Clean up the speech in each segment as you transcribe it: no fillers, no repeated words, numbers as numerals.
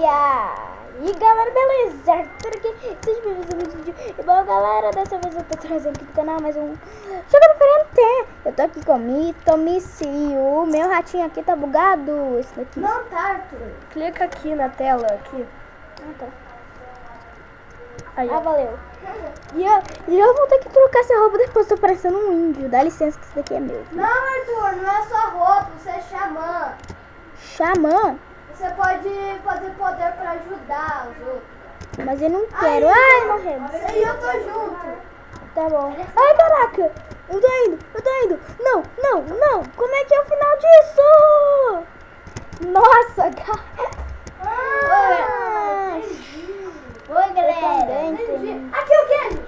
E galera, beleza? Arthur aqui, sejam bem-vindos a mais um vídeo. E bom, galera, dessa vez eu tô trazendo aqui pro canal mais um jogo diferente. Eu tô aqui com o Mitomici. O meu ratinho aqui tá bugado. Esse daqui. Não tá, Arthur. Clica aqui na tela, aqui. Ah, tá. Aí, ó. Valeu. E eu vou ter que trocar essa roupa depois, tô parecendo um índio. Dá licença que esse daqui é meu. Não, Arthur, não é só roupa, você é xamã. Xamã? Você pode fazer poder pra ajudar os outros. Mas eu não quero. Ai, morremos. Você e eu tô junto. Tá bom. Ai, caraca. Eu tô indo. Não. Como é que é o final disso? Nossa, cara. Oi, galera. Entendi. Aqui o queijo.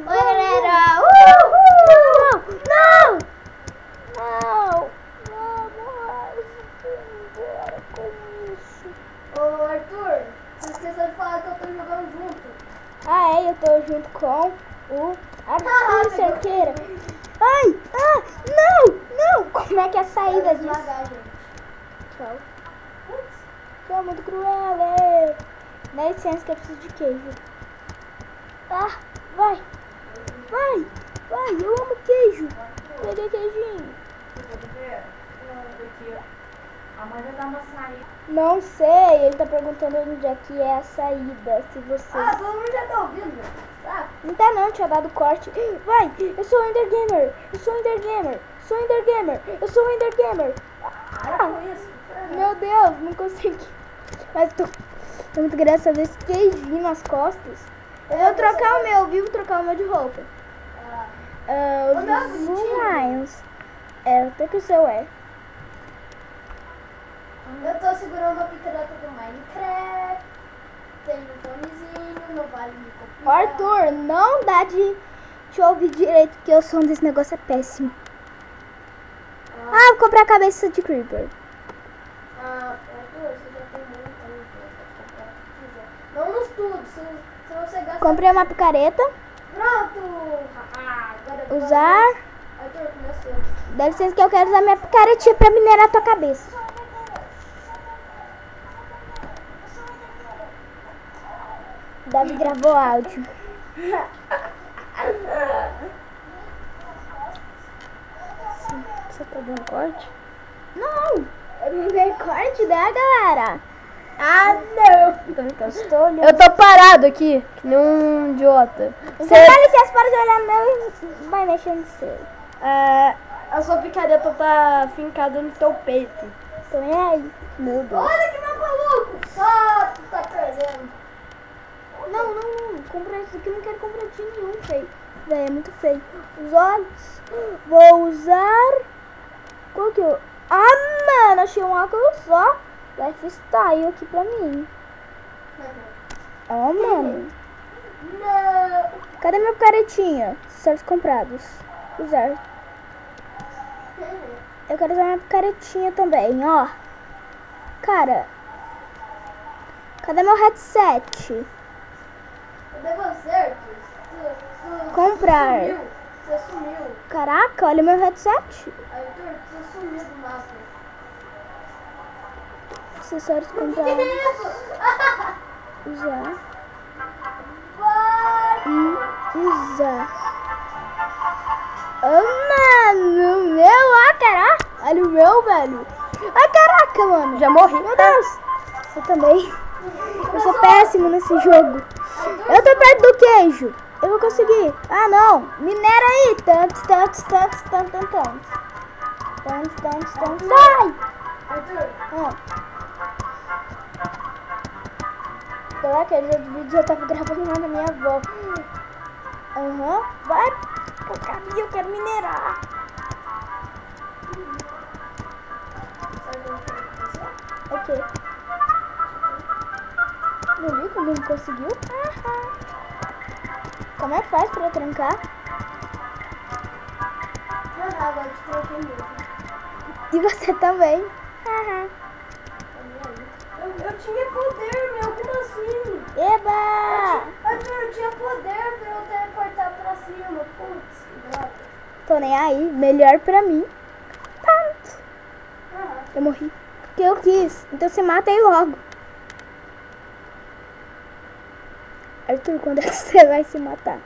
Oi, galera. Não. Ô, Arthur, você esqueceu de falar que eu tô jogando junto. Ah, é, eu tô junto com o Arthur Cerqueira. Ai, não. Como é que é a saída disso? Devagar, gente. Tchau. Tchau, muito cruel. Dá licença que eu preciso de queijo. Ah, vai. Eu amo queijo. Peguei queijinho. A mãe já dá uma saída. Não sei, ele tá perguntando onde é que é a saída. Se você... Ah, todo mundo já tá ouvindo, sabe? Não tá não, tinha dado corte. Vai, eu sou o Ender Gamer. Para com isso. Meu Deus, não consegui. Mas tô muito engraçado esse queijinho nas costas. Eu vou trocar o meu, vivo trocar o meu de roupa. O meu é bonitinho. Lions. É, até que o seu é. Eu tô segurando a picareta do Minecraft. Tem um fonezinho, não vale me copiar. Arthur, não dá de te ouvir direito, porque o som desse negócio é péssimo. Ah, vou comprar a cabeça de Creeper. Arthur, você já tem muito aí, você pode comprar o que quiser. Não nos tudo, se você gasta... Comprei uma picareta. Pronto! Agora eu vou- Usar. Arthur, começou. Dá licença que eu quero usar minha picaretinha pra minerar a tua cabeça. Davi gravou áudio. Você tá dando corte? Não, eu não dei corte, né, galera? Ah, não! Estou olhando. Eu tô parado aqui, que nem um idiota. Você dá licença para de olhar meu e vai mexendo no seu. A sua picareta tá fincada no teu peito. Tô nem aí. Meu Deus. Olha que maluco! Só tu tá perdendo. Não. Comprar isso aqui, eu não quero comprar de nenhum, feio. Véi, é muito feio. Os olhos. Vou usar. Qual que eu... Ah, mano, achei um óculos só. Lifestyle aqui pra mim. Ó, mano. Não! Cadê minha picaretinha? Acessórios comprados. Usar. Eu quero usar minha picaretinha também, ó. Cara. Cadê meu headset? Cadê você, Arthur? Tu Comprar. Você sumiu. Caraca, olha meu headset. Arthur, você sumiu do mapa. Acessórios Que comprados. é isso? Usar. Vai! E usar. Oh, mano, o meu, caraca. Olha o meu, velho. Ai, caraca, mano. Já morri. Meu Deus. Eu também. Eu sou péssimo nesse jogo. Eu tô perto do queijo. Eu vou conseguir. Ah, não. Minera aí. Tantos. Sai. Arthur, Caraca, o vídeo já tava gravando lá na minha avó. Vai pro caminho, eu quero minerar. sabe o que eu vou fazer? Ok. Não viu como ele conseguiu? Como é que faz pra trancar? Agora te troquei mesmo. E você também. Eu tinha poder, meu, como assim? Eba! Arthur, eu tinha poder pra eu teleportar pra cima. Putz, que droga. Tô nem aí. Melhor pra mim. Pronto. Eu morri. Porque eu quis. Então você mata aí logo. Arthur, quando é que você vai se matar?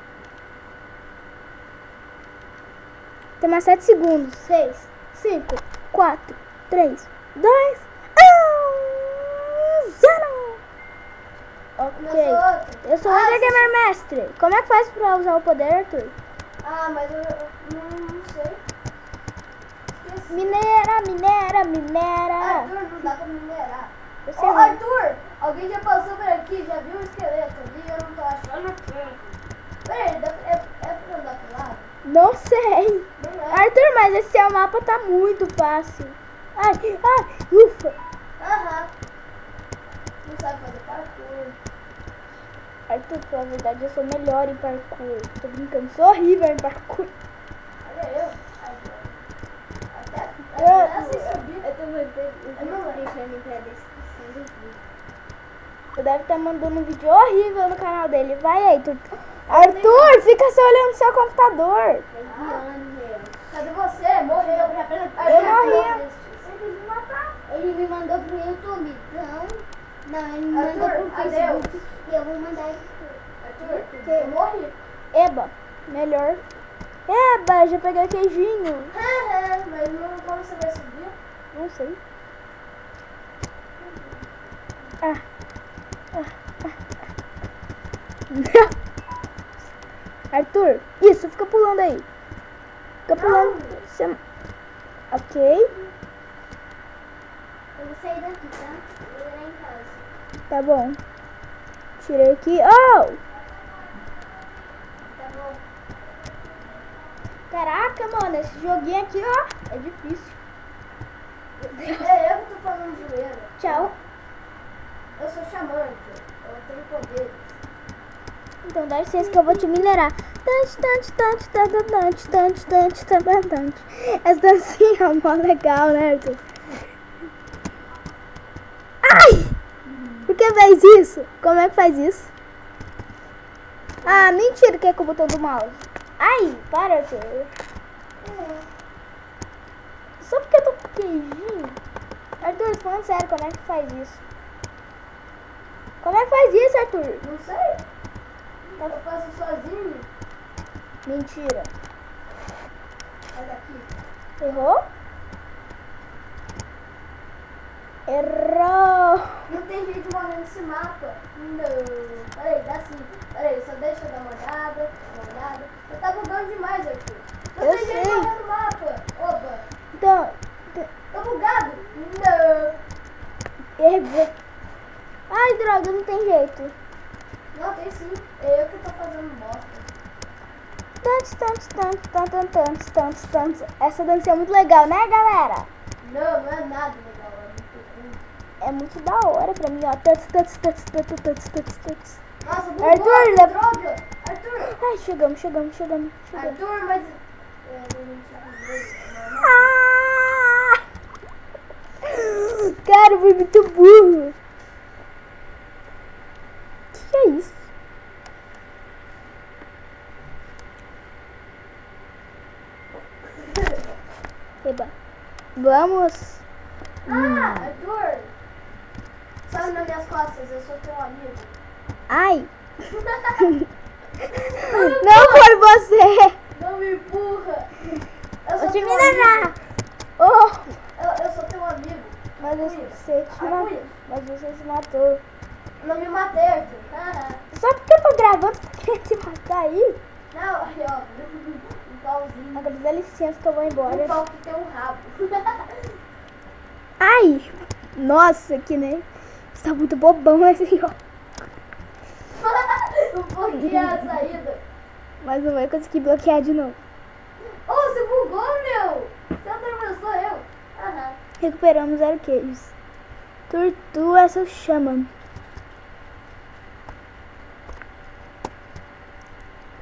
Tem mais 7 segundos. 6, 5, 4, 3, 2, 1, 0. Ok. Eu sou o Ender Gamer Mestre. Como é que faz pra usar o poder, Arthur? Ah, mas eu não sei. Esqueci. Minera, minera, minera. Arthur, não dá pra minerar. Eu Ô, sei. Arthur, alguém já passou por aqui, já viu um esqueleto ali? Eu não tô achando. Peraí, é pra andar pro lado? Não sei. Não é. Arthur, mas esse seu mapa tá muito fácil. Ai, ufa. Aham. Não sabe fazer parkour. Arthur, na verdade eu sou melhor em parkour. Tô brincando, sou horrível em parkour. Olha eu. Até Eu- assim subir. Eu tô mandando Eu não lembro. deixando pra descrição do vídeo. Eu deve estar mandando um vídeo horrível no canal dele. Vai aí, Arthur, fica só olhando seu computador. Cadê você? Morreu. Eu morri. Ele me mandou pro YouTube, então... Não, ele me mandou Arthur, pro adeus. Facebook. E eu vou mandar ele Arthur, eu morri. Eba, melhor. Eba, já peguei o queijinho. Mas não, como você vai subir? Não sei. Arthur, isso, fica pulando aí. Fica pulando. Você... Ok. Eu vou sair daqui, tá? Eu vou lá em casa. Tá bom. Tirei aqui. Oh! Tá bom. Caraca, mano, esse joguinho aqui, ó, é difícil. É eu que tô falando zoeira. Tchau. Eu sou xamã, Arthur. Eu tenho poderes. Então dá licença que eu vou te minerar. Essa dancinha é mó legal, né, Arthur? Ai! Por que fez isso? Como é que faz isso? Ah, mentira que é com o botão do mouse. Ai, para, Arthur. Só porque eu tô com queijinho. Arthur, falando sério, como é que faz isso? Como é que faz isso, Arthur? Não sei. Eu faço sozinho. Mentira. Sai daqui. Errou? Errou! Não tem jeito de morrer nesse mapa. Não. Peraí, dá sim. Peraí, só deixa eu dar uma olhada. Você tá bugando demais, Arthur. Não Eu tem jeito de sei. morrer no mapa. Opa. Então, Tô bugado. Não. errou. Ai, droga, não tem jeito. Não, tem sim. É eu que tô fazendo bosta. Essa dança é muito legal, né, galera? Não, não é nada legal. É muito ruim. É muito da hora pra mim, ó. Nossa, bugou. Arthur, que droga. Arthur. Ai, chegamos. Arthur, mas... Ah! Cara, foi muito burro. Que é isso? Eba. Vamos. Arthur. Sabe nas minhas costas, eu sou teu amigo. Ai. Não foi você. Não me empurra. Eu Vou sou te teu minerar. amigo. Oh. Eu sou teu amigo. Mas você te matou. Arco-íris. Mas você se matou. Não me matei, Arthur. Só porque eu tô gravando, você tá querendo se matar aí? Não, aí, ó. Um pauzinho. Agora dá licença que eu vou embora. Um pau que tem um rabo. Ai! Nossa, que nem. Você tá muito bobão assim, ó. Um pouquinho é a saída. Mas não vai conseguir bloquear de novo. Oh, você bugou, meu. Você atravessou eu. Recuperamos 0 queijos. Tortu é seu Shaman.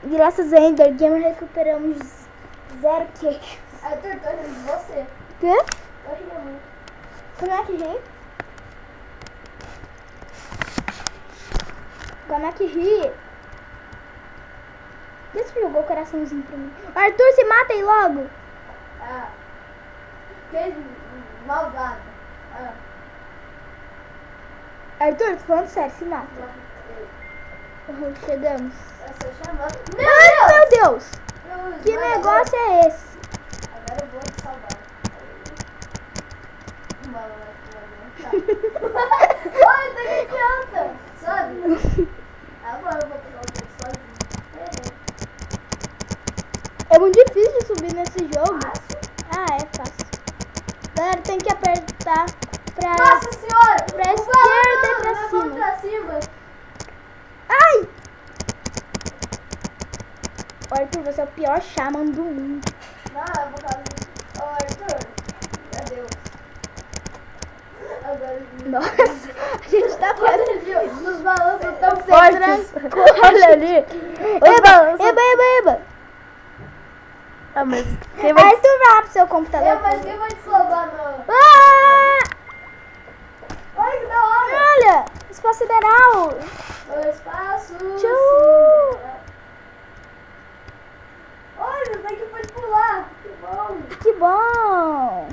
Graças a Ender Gamer recuperamos 0 queijos. Arthur, tô rindo de você. Quê? Tô rindo muito. Como é que ri? Como é que ri? Por que você jogou o coraçãozinho pra mim? Arthur, se mata aí logo! Ah. Que malvado. Ah. Arthur, tô falando sério, se mata. Chegamos. Eu sou chamando. Ai, meu Deus! Deus, Que vai, negócio é esse? Agora eu vou te salvar. Bala vai te olha, tá que adianta. Sobe. Agora eu vou pegar o jogo sozinho. É muito difícil de subir nesse jogo. Fácil. Ah, é fácil. Galera, tem que apertar pra... Nossa senhora! Pra O esquerda e balão, pra levanta cima. pra cima. Ai! Arthur, você é o pior Shaman do mundo. Não, é por causa do... Ô, Arthur. Meu Deus. Agora... Nossa, a gente tá fazendo... Os balões são tão Fortes. fortes. Olha ali. Eba. Ah, mas quem vai... Arthur, vai pro seu computador. Mas quem vai te salvar, não? Ah! Olha que da hora. Olha, espaço sideral. O espaço. Tchau. Olha, daqui pode pular. Que bom. Que bom.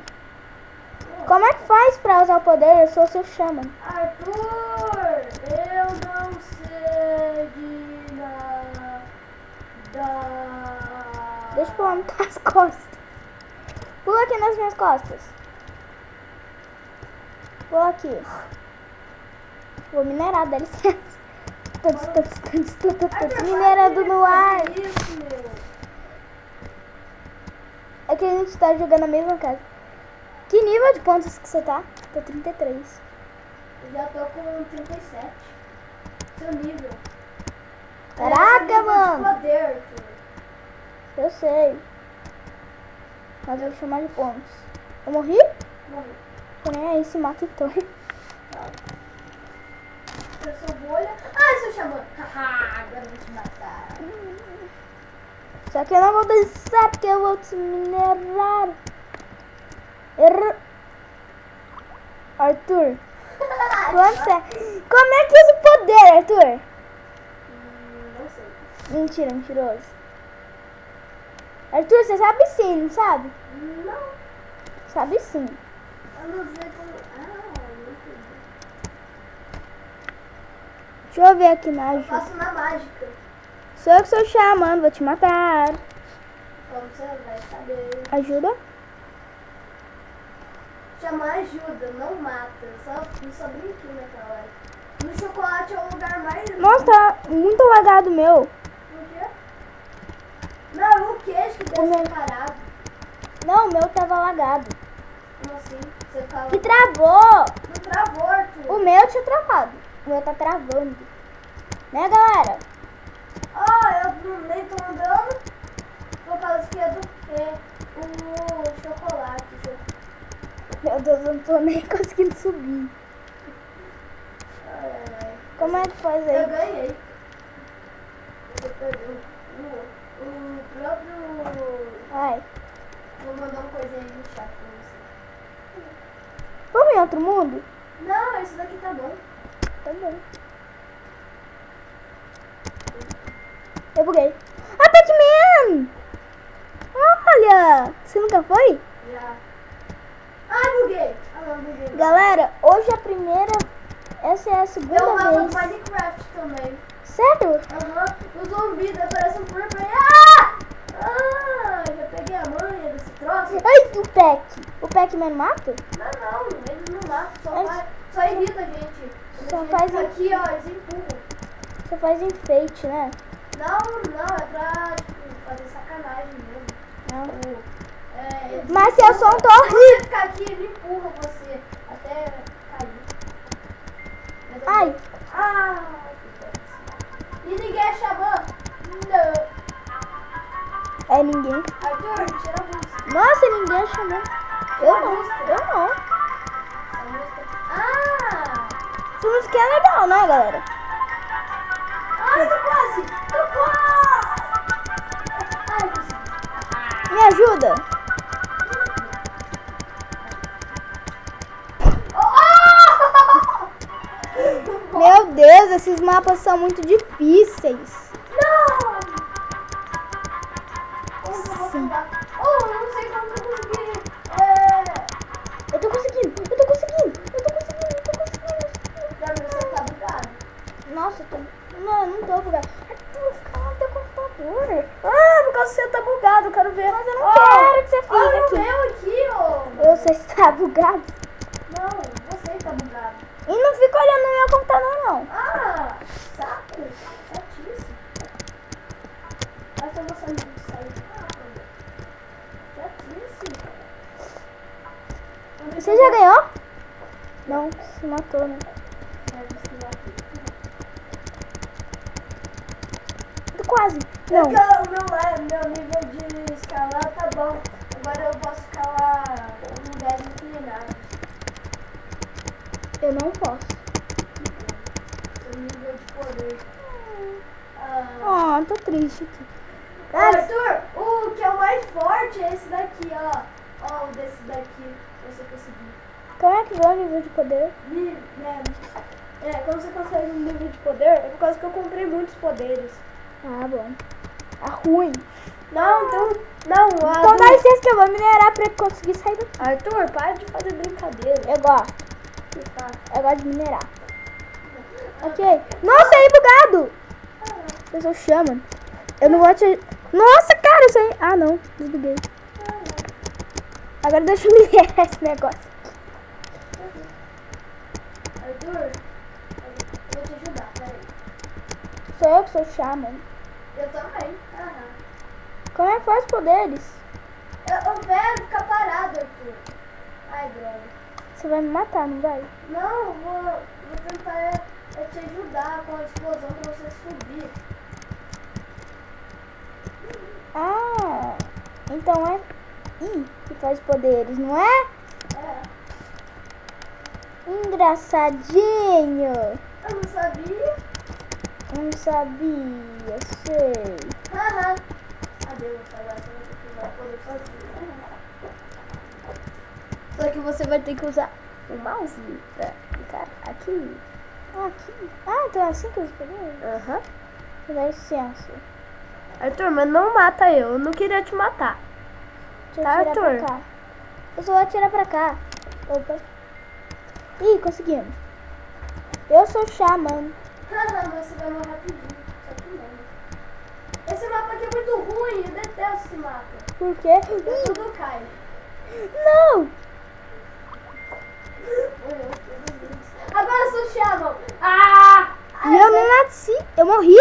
Como é que faz pra usar o poder? Eu sou seu Shaman. Arthur, eu não sei de nada. Deixa eu pular nas tuas costas. Pula aqui nas minhas costas. Pula aqui. Vou minerar, dá licença. Minerando no ar. Que isso, meu? É que a gente tá jogando a mesma casa. Que nível de pontos que você tá? Tô 33. Eu já tô com 37. Seu nível. Caraca, Esse é o nível mano. de poder, Arthur. Eu sei. Mas eu vou chamar de pontos. Eu morri? Não, Tô nem aí, se mata então. eu sou bolha. Ah, seu xamã. Haha, agora eu vou te matar. Só que eu não vou dançar porque eu vou te minerar. Arthur, como é que usa o poder, Arthur? Não sei. Mentira, mentiroso. Arthur, você sabe sim, não sabe? Não, Sabe sim. eu não sei como. Ah, eu não entendi. Deixa eu ver aqui na Eu ajuda. faço na mágica. Sou eu que sou chamando, vou te matar. Como você vai saber? Ajuda? Chamar ajuda, não mata. Eu só brinquei naquela hora. No chocolate é o lugar mais. Nossa, tá muito lagado o meu. O quê? Não, o queijo que deve meu- ser parado. Não, o meu tava lagado. Como assim? Você fala. Que travou. Não travou, Arthur. O meu tinha travado. O meu tá travando. Né, galera? Eu nem tô andando. Por causa que é do quê? O chocolate. Meu Deus, eu não tô nem conseguindo subir. Ai. Como é que faz Eu aí? ganhei. Você perdeu. O próprio. Vai. Vou mandar uma coisinha aí no chat pra você. Vamos em outro mundo? Não, esse daqui tá bom. Tá bom. Eu buguei. Ah, Pac-Man! Olha! Você nunca foi? Já. Ai, buguei. Ah, não, buguei. Galera, hoje é a primeira... Essa é a segunda Deu uma no vez. Minecraft também. Sério? Aham. O zumbi parece um purple. Ah! Ah! Já peguei a manha desse troço. Ai, o Pac. O Pac-Man mata? Não, eles não matam. Mas- Só irrita a gente. Só Eles faz ficam aqui, ó, eles empurram. Você faz enfeite, né? Não, é pra tipo, fazer sacanagem mesmo. Não. Eles Mas seu som tá Se horrível. você ficar aqui, ele empurra você até cair. Mas eu Ai. vou- Ah! E ninguém é xamã? Não. É ninguém. Arthur, tira a música. Nossa, ninguém chamou. Eu não. Eu não. Essa música. Ah! Essa música é legal, né, galera? Ai, tô quase! Tô quase! Ai, consegui. Me ajuda. Meu Deus, esses mapas são muito difíceis. Não! Como que eu vou Sim. tentar? Eu não sei como que eu consegui. Eu tô conseguindo, eu tô conseguindo, eu tô conseguindo, eu tô conseguindo. Pra mim você tá bugado. Nossa, eu tô... Não, não tô bugado. Arthur, fica lá no teu computador. Ah, por causa que você tá bugado, eu quero ver. Mas eu não quero que você fique Olha o aqui. meu aqui, ô. Eu sei se tá bugado. Não, você tá bugado. E não fica olhando no meu computador, não. Ah, saco. Chatíssimo. Mas eu vou sair de sair. Chatíssimo. Você já ganhou? Não, se matou, né? Quase. Não. Meu nível de escalar tá bom. Agora eu posso escalar em lugares inclinados. Eu não posso. Seu nível de poder. Tô triste aqui. Arthur, o que é o mais forte é esse daqui, ó. Ó, o desse daqui. Você conseguiu. Como é que ganha o nível de poder? Quando você consegue um nível de poder, é por causa que eu comprei muitos poderes. Ah, bom. Tá ruim. Não, então. Não, Então dá licença que eu vou minerar pra conseguir sair daqui. Arthur, para de fazer brincadeira. Eu gosto. Que saco. Eu gosto de minerar. Ok. Nossa, aí bugado! Eu sou Shaman. Eu não vou te... Nossa, cara, isso aí... Ah, não. Desbuguei. Agora deixa eu minerar esse negócio. Arthur, eu vou te ajudar, peraí. Sou eu que sou Shaman. Eu também. Como é que faz poderes? Eu quero ficar parado, Arthur. Ai, droga. Você vai me matar, não vai? Não, eu vou tentar te ajudar com a explosão pra você subir. Ah, então é I que faz poderes, não é? É. Engraçadinho. Eu não sabia. Não sabia, sei. Adeus, agora você vai poder sozinho. Só que você vai ter que usar o mouse pra ficar aqui. Aqui. Ah, então é assim que eu escolhi? Aham. Dá licença. Arthur, mas não mata eu não queria te matar. Deixa eu Tá, atirar Arthur? pra cá. Eu só vou atirar pra cá. Opa. Ih, conseguimos. Eu sou Shaman. Mas você vai morrer rapidinho. Só que não. Esse mapa aqui é muito ruim. Eu detesto esse mapa. Por quê? Tudo cai. Não! Agora eu sou Shaman. Ah! E eu não nasci. Eu morri.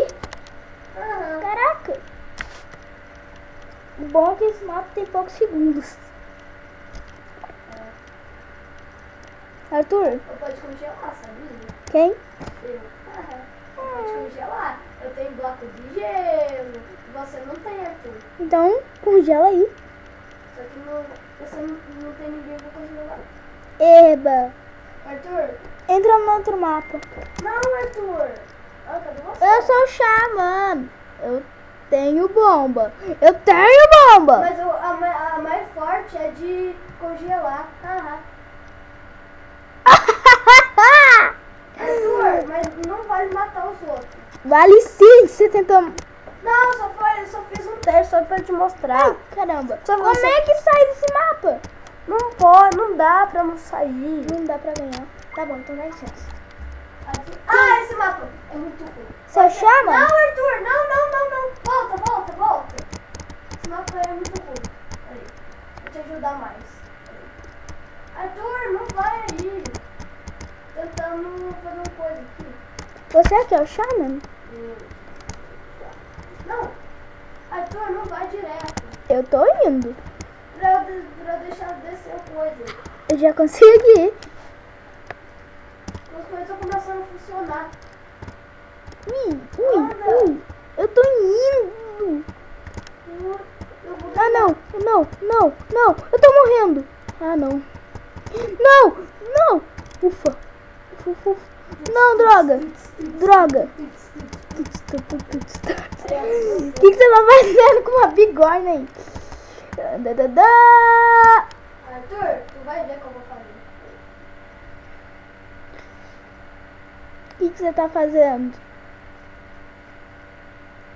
Caraca. O bom é que esse mapa tem poucos segundos. Arthur, Eu pode congelar, sabia? quem? Eu. Pode congelar. Eu tenho bloco de gelo. Você não tem, Arthur. Então, congela aí. Só que você não tem ninguém pra congelar. Eba. Arthur? Entra no outro mapa. Não, Arthur. Ah, cadê você? Eu sou o Shaman. Eu tenho bomba. Eu tenho bomba. Mas a mais forte é de congelar. Arthur, mas não vale matar os outros. Vale sim, você tentou... Não, só fiz um teste só pra te mostrar. Ai, caramba. Só Como você- é que sai desse mapa? Não pode, não dá pra não sair. Não dá pra ganhar. Tá bom, então dá licença. Ah, esse mapa é muito ruim. Seu Shaman? Não, Arthur, não. Volta. Esse mapa é muito ruim. Peraí, vou te ajudar mais. Peraí. Arthur, não vai aí. Tentando fazer uma coisa aqui. Você é que é o Shaman? Não, Arthur, não vai direto. Eu tô indo. Pra eu deixar descer a coisa. Eu já consegui. As coisas estão começando a funcionar. Ui. Eu tô indo. Eu vou Ah, não. Eu tô morrendo. Ah, não. Não. Ufa. Não, droga. O que você tá fazendo com uma bigorna aí? Arthur, tu vai ver o que eu vou fazer. O que você tá fazendo?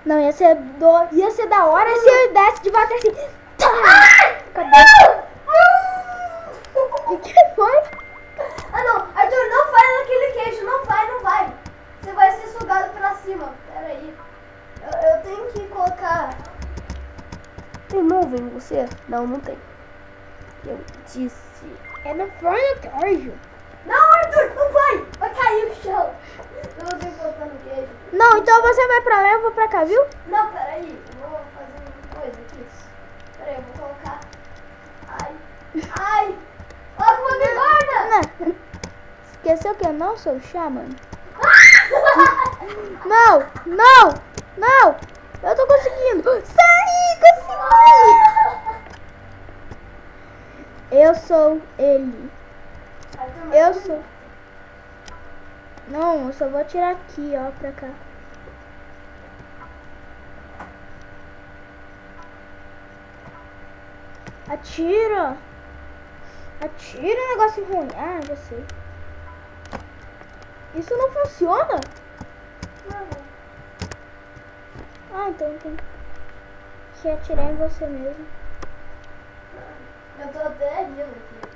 Não, ia ser da hora se eu desse de bater assim. Cadê? O que foi? Ah, não, Arthur, não vai naquele queijo, não vai. Você vai ser sugado pra cima. Tem nuvem em você? Não, não tem. Eu disse. É no forno queijo. Não, Arthur, não vai! Vai cair no chão. Eu vou ter que botar no queijo. Não, então você vai pra lá e eu vou pra cá, viu? Não, peraí. Eu vou fazer uma coisa aqui. Peraí, eu vou colocar. Ai. Ai! Olha como me guarda! Não. Esqueceu que eu não sou o Shaman? Não, não, não. Eu tô conseguindo. Saí, consegui. Eu sou ele. Arthur, Eu sou. Não, eu só vou tirar aqui, ó, pra cá. Atira. Atira um negócio ruim. Ah, já sei. Isso não funciona? Ah, então tem que atirar em você mesmo. Eu tô até rindo aqui.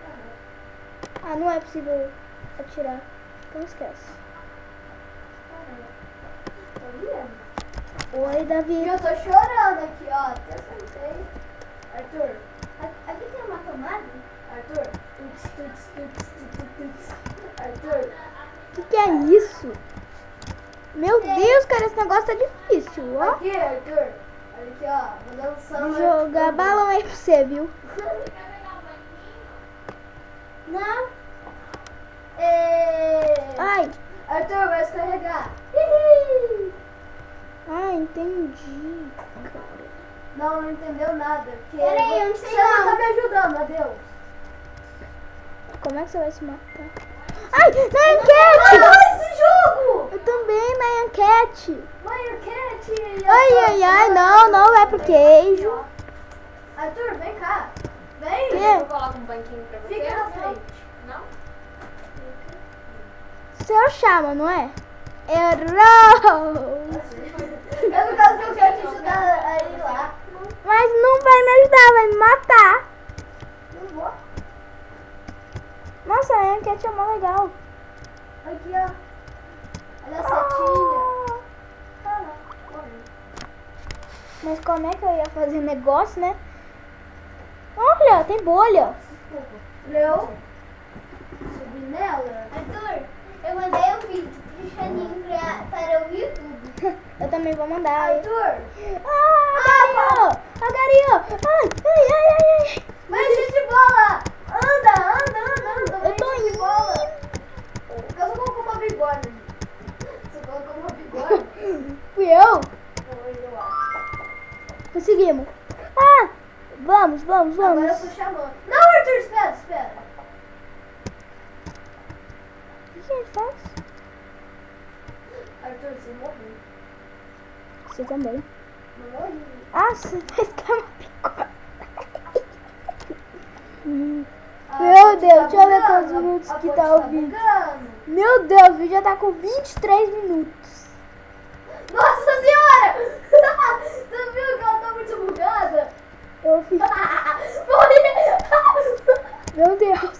Ah, não é possível atirar. Então esquece. Tô rindo. Oi, E Davi. eu tô chorando aqui, ó. Até sentei. Arthur, aqui tem uma tomada? Arthur. Arthur. O que é isso? Meu Deus, cara, esse negócio tá difícil, ó. Aqui, Arthur. Olha aqui, ó. Vou dançando. Vou jogar balão aí pra você, viu? Não. Ai, Arthur, vai escorregar. Hihi. entendi. Não, não entendeu nada. Peraí, eu não sei Você não não. tá me ajudando, adeus. Como é que você vai se matar? Ai, na enquete! Ah, esse jogo! Eu também, na enquete. Mãe, Cat. Ai, ai, ai, não, não vai pro queijo. Arthur, vem cá. Vem. Que? Eu coloco um banquinho pra você. Fica na frente. Não? Você é o Shaman, não é? Errou! É por causa que eu quero te ajudar a ir lá. Mas não vai me ajudar, vai me matar. Não vou. Nossa, a enquete é mó legal. Aqui, ó. Olha a setinha. Ah, morri. Mas como é que eu ia fazer negócio, né? Olha, tem bolha. Desculpa. Leu? Subi nela? Arthur, eu mandei um vídeo pro Chaninho para o YouTube. Eu também vou mandar. Arthur. Ah, garinho! Ai, ai, ai, ai, ai. Vai, de bola. Anda. Eu tô de indo. bola. Você colocou uma bigode. Você colocou uma bigode. Fui eu? Eu acho. Conseguimos. Ah, vamos. Agora eu tô chamando. Não, Arthur, espera. O que ele faz? Arthur, você morreu. Você também. Não morri. Ah, você fez cama A Meu fonte Deus, tá deixa eu ver bugando, quantos minutos a que fonte tá o vídeo. bugando. Meu Deus, o vídeo já tá com 23 minutos. Nossa senhora! Você viu que ela tá muito bugada? Eu fiz. Morri! Meu Deus.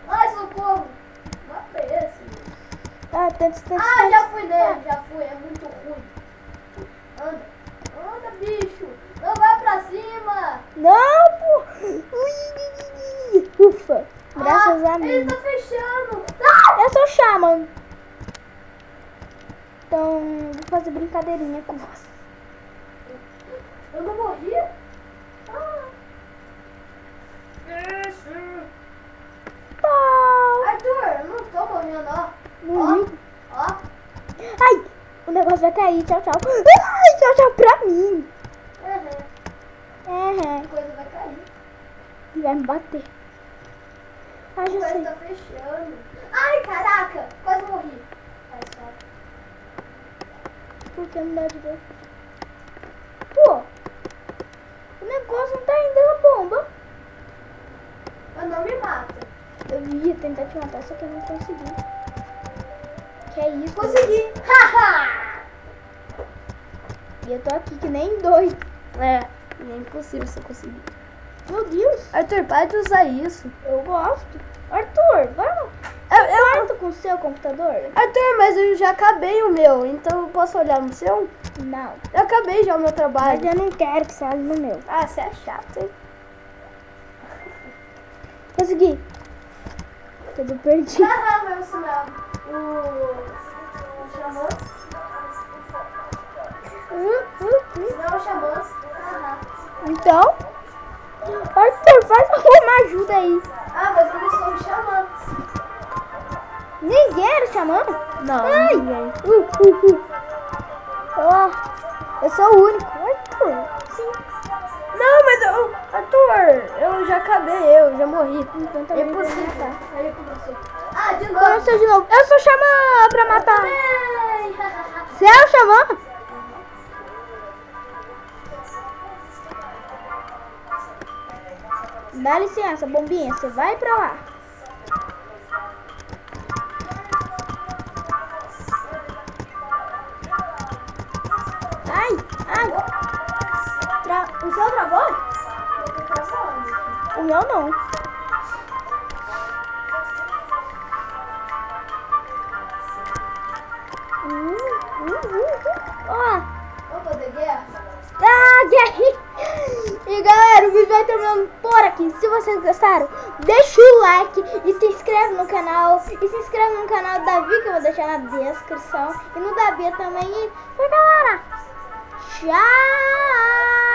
Ai, socorro! Mata esse. Ah, tantos. Ah, já fui nele, já fui. É muito ruim. Anda, bicho. Não vai pra cima. Não, pô. Ui. Ufa. Graças a Ele mim. tá fechando. Ah! Eu sou Shaman. Então, vou fazer brincadeirinha com você. Eu não morri? Ah. Tchau. Arthur, eu não tô morrendo, ó. Morri. Ó. Ai, o negócio vai cair. Tchau. Ai, tchau pra mim. A coisa vai cair. E vai me bater. Ah, A já coisa sei. tá fechando. Ai, caraca. Quase morri. Vai, só. Por que não dá de ver? Pô, o negócio não tá indo na bomba. Mas não me mata. Eu ia tentar te matar, só que eu não consegui. Que é isso? Consegui. Haha. E eu tô aqui que nem doido. É impossível você conseguir. Meu Deus, Arthur, para de usar isso. eu gosto. Arthur, vamos. concordo com o seu computador? Arthur, mas eu já acabei o meu, então eu posso olhar no seu? Não. Eu acabei já o meu trabalho. Mas eu não quero que você olhe no meu. Ah, você é chato, hein? Consegui. Tudo perdido. Ah, vai ensinar o xamã. Não, o xamã. Então, Arthur, faz uma ajuda aí. Ah, mas eu não sou o xamã. Ninguém era xamã? Não, Ai. ninguém. Eu sou o único. Arthur, sim. Não, mas Arthur, eu já acabei, eu já morri. Então É também impossível. Aí começou. Ah, de novo. Começou de novo. Eu sou xamã pra matar. Ai, Você é o xamã? Dá licença, bombinha. Você vai pra lá. Ai, ai. O seu travou? O meu não. Ó. Vamos fazer guerra? Ah, guerra! E galera, o vídeo vai terminando por aqui. Se vocês gostaram, deixa o like e se inscreve no canal. E se inscreve no canal do Davi, que eu vou deixar na descrição. E no da Bia também. E galera, tchau!